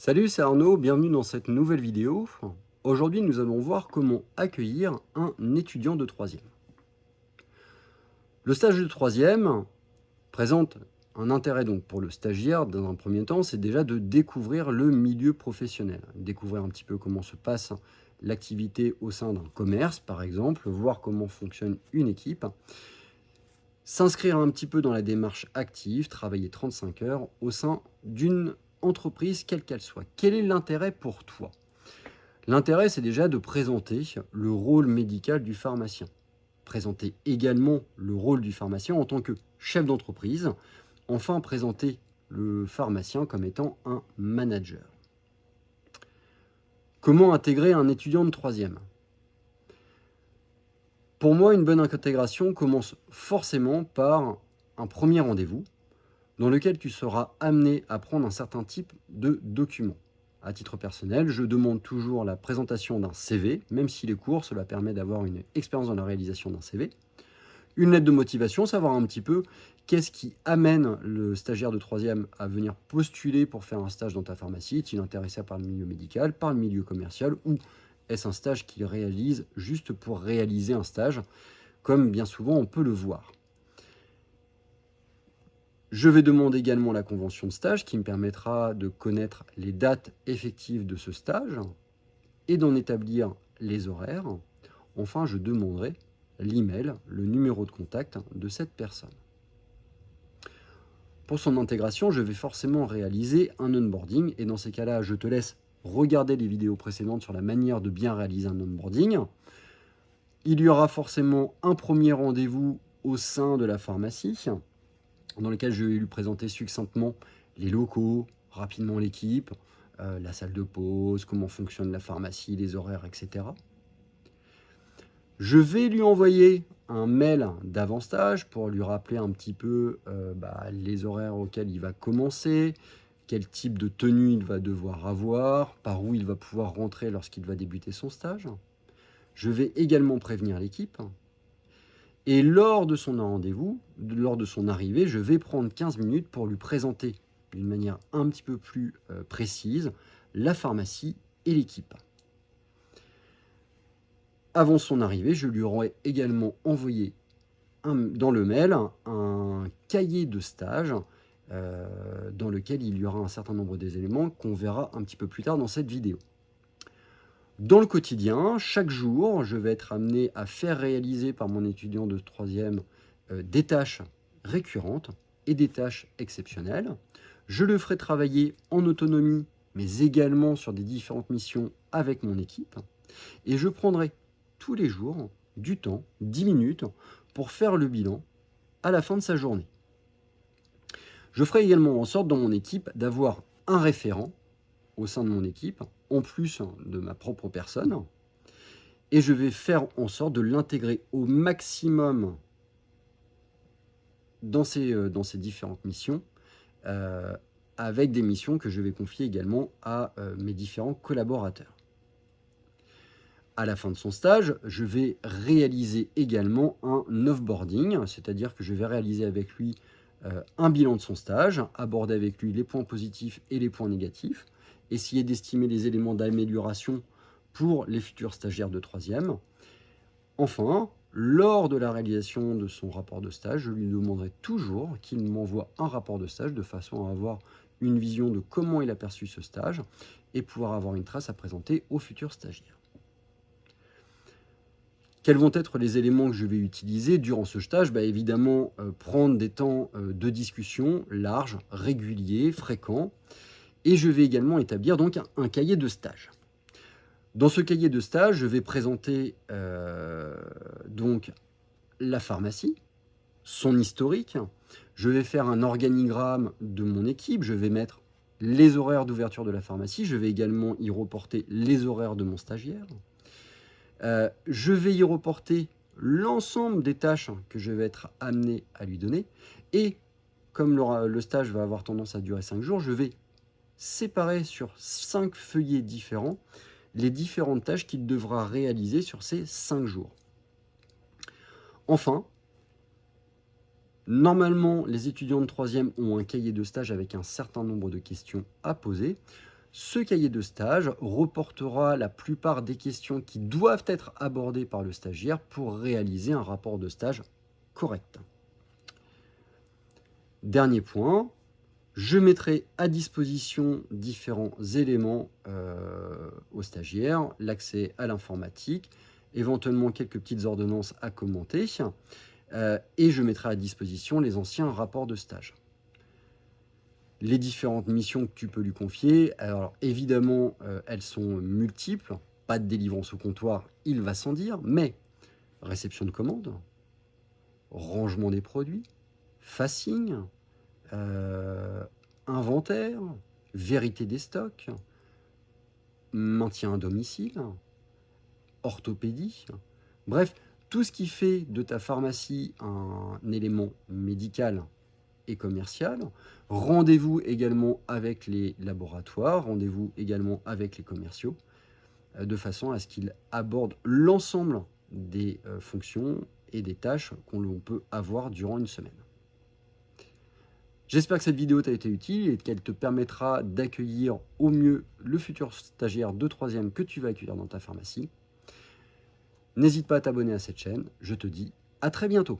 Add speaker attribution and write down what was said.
Speaker 1: Salut, c'est Arnaud, bienvenue dans cette nouvelle vidéo. Aujourd'hui, nous allons voir comment accueillir un étudiant de troisième. Le stage de troisième présente un intérêt donc pour le stagiaire dans un premier temps, c'est déjà de découvrir le milieu professionnel, découvrir un petit peu comment se passe l'activité au sein d'un commerce par exemple, voir comment fonctionne une équipe, s'inscrire un petit peu dans la démarche active, travailler 35 heures au sein d'une entreprise quelle qu'elle soit. Quel est l'intérêt pour toi ? L'intérêt, c'est déjà de présenter le rôle médical du pharmacien. Présenter également le rôle du pharmacien en tant que chef d'entreprise. Enfin, présenter le pharmacien comme étant un manager. Comment intégrer un étudiant de troisième ? Pour moi, une bonne intégration commence forcément par un premier rendez-vous dans lequel tu seras amené à prendre un certain type de document. À titre personnel, je demande toujours la présentation d'un CV, même s'il est court, cela permet d'avoir une expérience dans la réalisation d'un CV. Une lettre de motivation, savoir un petit peu qu'est-ce qui amène le stagiaire de troisième à venir postuler pour faire un stage dans ta pharmacie. Est-il intéressé par le milieu médical, par le milieu commercial, ou est-ce un stage qu'il réalise juste pour réaliser un stage, comme bien souvent on peut le voir. Je vais demander également la convention de stage qui me permettra de connaître les dates effectives de ce stage et d'en établir les horaires. Enfin, je demanderai l'email, le numéro de contact de cette personne. Pour son intégration, je vais forcément réaliser un onboarding et dans ces cas-là, je te laisse regarder les vidéos précédentes sur la manière de bien réaliser un onboarding. Il y aura forcément un premier rendez-vous au sein de la pharmacie dans lequel je vais lui présenter succinctement les locaux, rapidement l'équipe, la salle de pause, comment fonctionne la pharmacie, les horaires, etc. Je vais lui envoyer un mail d'avant-stage pour lui rappeler un petit peu les horaires auxquels il va commencer, quel type de tenue il va devoir avoir, par où il va pouvoir rentrer lorsqu'il va débuter son stage. Je vais également prévenir l'équipe. Et lors de son rendez-vous, lors de son arrivée, je vais prendre 15 minutes pour lui présenter d'une manière un petit peu plus précise la pharmacie et l'équipe. Avant son arrivée, je lui aurai également envoyé dans le mail un cahier de stage dans lequel il y aura un certain nombre d'éléments qu'on verra un petit peu plus tard dans cette vidéo. Dans le quotidien, chaque jour, je vais être amené à faire réaliser par mon étudiant de troisième des tâches récurrentes et des tâches exceptionnelles. Je le ferai travailler en autonomie, mais également sur des différentes missions avec mon équipe. Et je prendrai tous les jours du temps, 10 minutes, pour faire le bilan à la fin de sa journée. Je ferai également en sorte dans mon équipe d'avoir un référent au sein de mon équipe, en plus de ma propre personne, et je vais faire en sorte de l'intégrer au maximum dans ces différentes missions, avec des missions que je vais confier également à mes différents collaborateurs. À la fin de son stage, je vais réaliser également un offboarding, c'est-à-dire que je vais réaliser avec lui un bilan de son stage, aborder avec lui les points positifs et les points négatifs, essayer d'estimer les éléments d'amélioration pour les futurs stagiaires de troisième. Enfin, lors de la réalisation de son rapport de stage, je lui demanderai toujours qu'il m'envoie un rapport de stage de façon à avoir une vision de comment il a perçu ce stage et pouvoir avoir une trace à présenter aux futurs stagiaires. Quels vont être les éléments que je vais utiliser durant ce stage ? Évidemment, prendre des temps de discussion larges, réguliers, fréquents. Et je vais également établir donc un cahier de stage. Dans ce cahier de stage, je vais présenter donc la pharmacie, son historique. Je vais faire un organigramme de mon équipe. Je vais mettre les horaires d'ouverture de la pharmacie. Je vais également y reporter les horaires de mon stagiaire. Je vais y reporter l'ensemble des tâches que je vais être amené à lui donner. Et comme le stage va avoir tendance à durer 5 jours, je vais séparer sur 5 feuillets différents les différentes tâches qu'il devra réaliser sur ces 5 jours. Enfin, normalement, les étudiants de troisième ont un cahier de stage avec un certain nombre de questions à poser. Ce cahier de stage reportera la plupart des questions qui doivent être abordées par le stagiaire pour réaliser un rapport de stage correct. Dernier point, je mettrai à disposition différents éléments aux stagiaires, l'accès à l'informatique, éventuellement quelques petites ordonnances à commenter, et je mettrai à disposition les anciens rapports de stage. Les différentes missions que tu peux lui confier, alors évidemment, elles sont multiples, pas de délivrance au comptoir, il va sans dire, mais réception de commandes, rangement des produits, facing, inventaire, vérité des stocks, maintien à domicile, orthopédie, bref, tout ce qui fait de ta pharmacie un élément médical et commercial. Rendez-vous également avec les laboratoires, rendez-vous également avec les commerciaux, de façon à ce qu'ils abordent l'ensemble des fonctions et des tâches qu'on peut avoir durant une semaine. J'espère que cette vidéo t'a été utile et qu'elle te permettra d'accueillir au mieux le futur stagiaire de 3e que tu vas accueillir dans ta pharmacie. N'hésite pas à t'abonner à cette chaîne. Je te dis à très bientôt.